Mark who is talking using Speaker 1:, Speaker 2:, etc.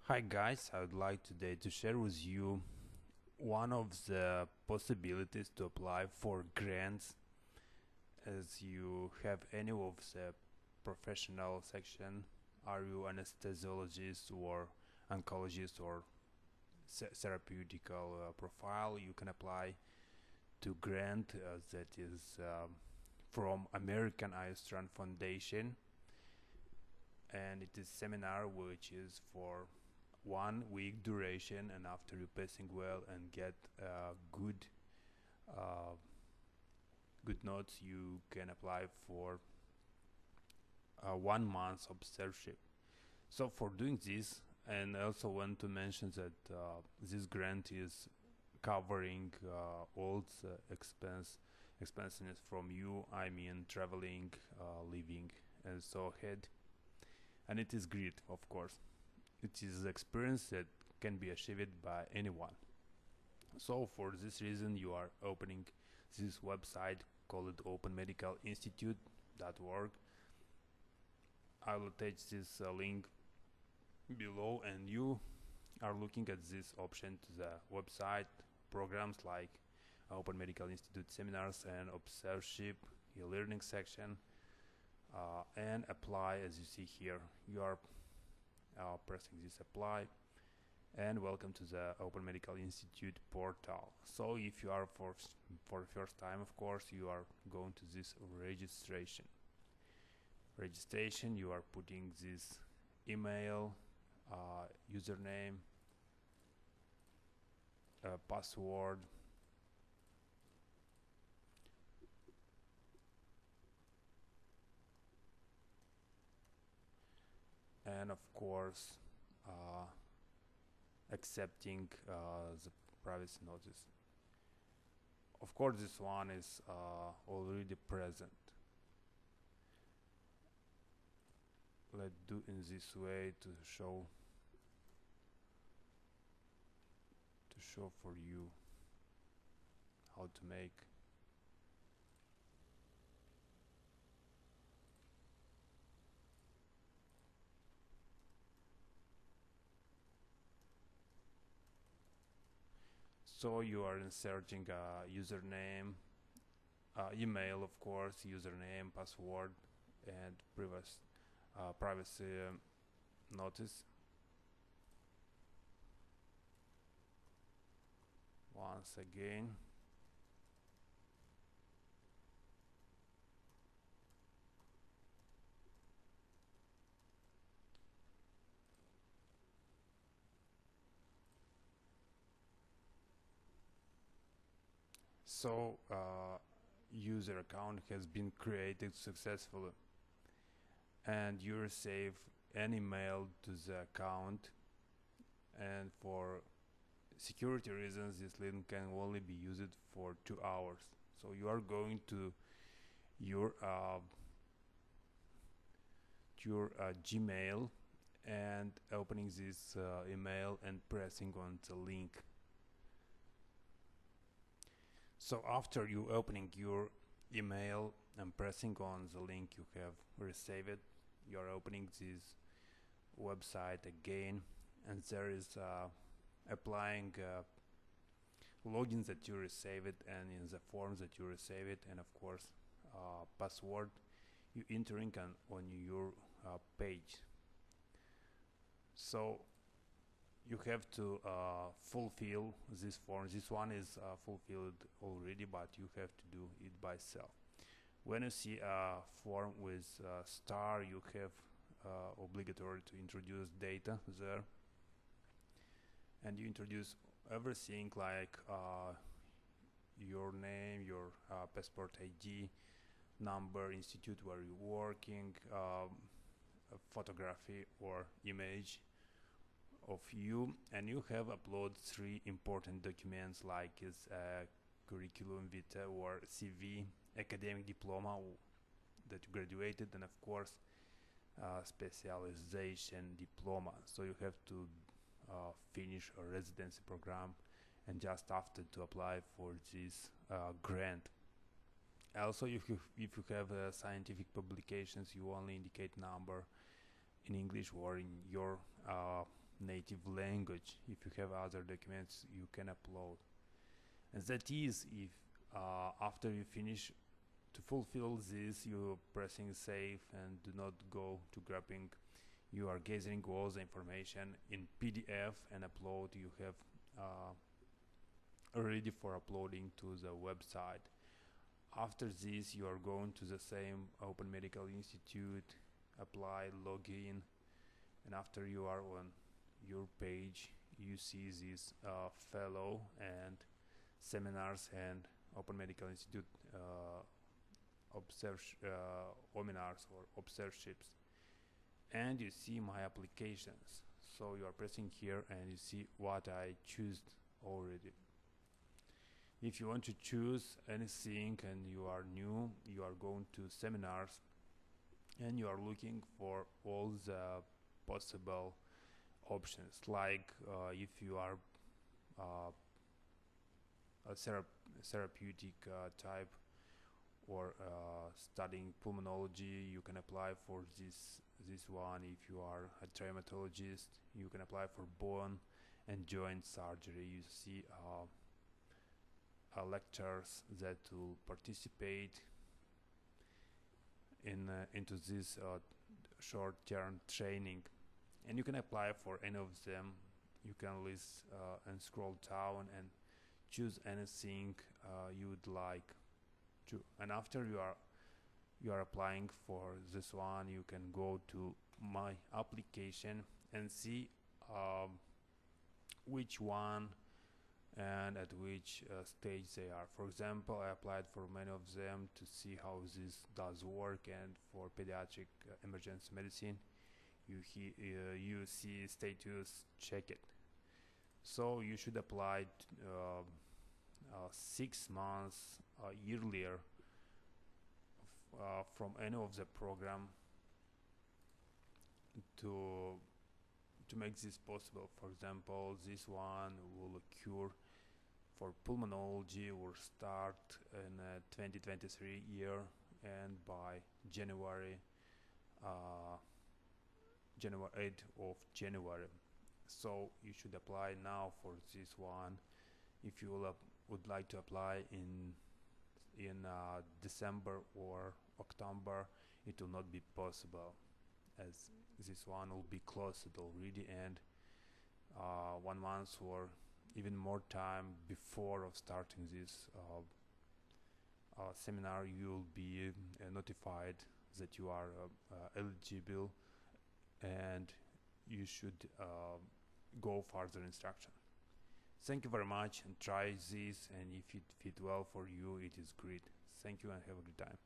Speaker 1: Hi guys, I would like today to share with you one of the possibilities to apply for grants as you have any of the professional section. Are you anesthesiologist or oncologist or therapeutical profile? You can apply to grant that is from American Austrian Fondation, and it is seminar which is for 1 week duration, and after you passing well and get uh, good notes, you can apply for 1 month observership. So for doing this, and I also want to mention that this grant is covering all the expenses from you, I mean traveling, living, and so ahead. And it is great, of course. It is an experience that can be achieved by anyone. So for this reason, you are opening this website called openmedicalinstitute.org. I will attach this link below, and you are looking at this option to the website. Programs like Open Medical Institute seminars and observership, e-learning section, and apply. As you see here, you are pressing this apply, and welcome to the Open Medical Institute portal. So if you are for the first time, of course, you are going to this registration. You are putting this email, username, password, and of course accepting the privacy notice. Of course, this one is already present. Let's do in this way to show for you how to make. So you are inserting a username, email, of course, username, password, and privacy notice. Once again, so user account has been created successfully, and you receive an email to the account, and for security reasons this link can only be used for 2 hours. So you are going to your Gmail and opening this email and pressing on the link. So after you opening your email and pressing on the link you have received, you are opening this website again, and there is applying logins that you received and in the forms that you received, and of course password you entering on your page. So you have to fulfill this form. This one is fulfilled already, but you have to do it by self. When you see a form with star, you have obligatory to introduce data there, and you introduce everything like your name, your passport ID number, institute where you're working, photography or image of you, and you have upload 3 important documents like is curriculum vitae or CV, academic diploma that you graduated, and of course specialization diploma. So you have to finish a residency program and just after to apply for this grant. Also, if you have scientific publications, you only indicate number in English or in your native language. If you have other documents, you can upload. And that is if after you finish to fulfill this, you pressing save and do not go to grabbing. You are gathering all the information in PDF and upload. You have ready for uploading to the website. After this, you are going to the same Open Medical Institute, apply, login, and after you are on your page, you see this fellow and seminars and Open Medical Institute webinars or observerships, and you see my applications. So you are pressing here and you see what I choose already. If you want to choose anything and you are new, you are going to seminars and you are looking for all the possible options, like if you are a therapeutic type or studying pulmonology, you can apply for this one. If you are a traumatologist, you can apply for bone and joint surgery. You see lectures that will participate into this short-term training, and you can apply for any of them. You can list and scroll down and choose anything you would like to. And after you are applying for this one, you can go to my application and see which one and at which stage they are. For example, I applied for many of them to see how this does work, and for pediatric emergency medicine, you see status, check it. So you should apply 6 months earlier from any of the program to make this possible. For example, this one will occur for pulmonology will start in 2023 year, and by January 8th of January. So you should apply now for this one. If you would like to apply in December or October, it will not be possible, as this one will be closed already, and 1 month or even more time before of starting this seminar, you will be notified that you are eligible, and you should go further instruction. Thank you very much, and try this, and if it fit well for you, it is great. Thank you and have a good time.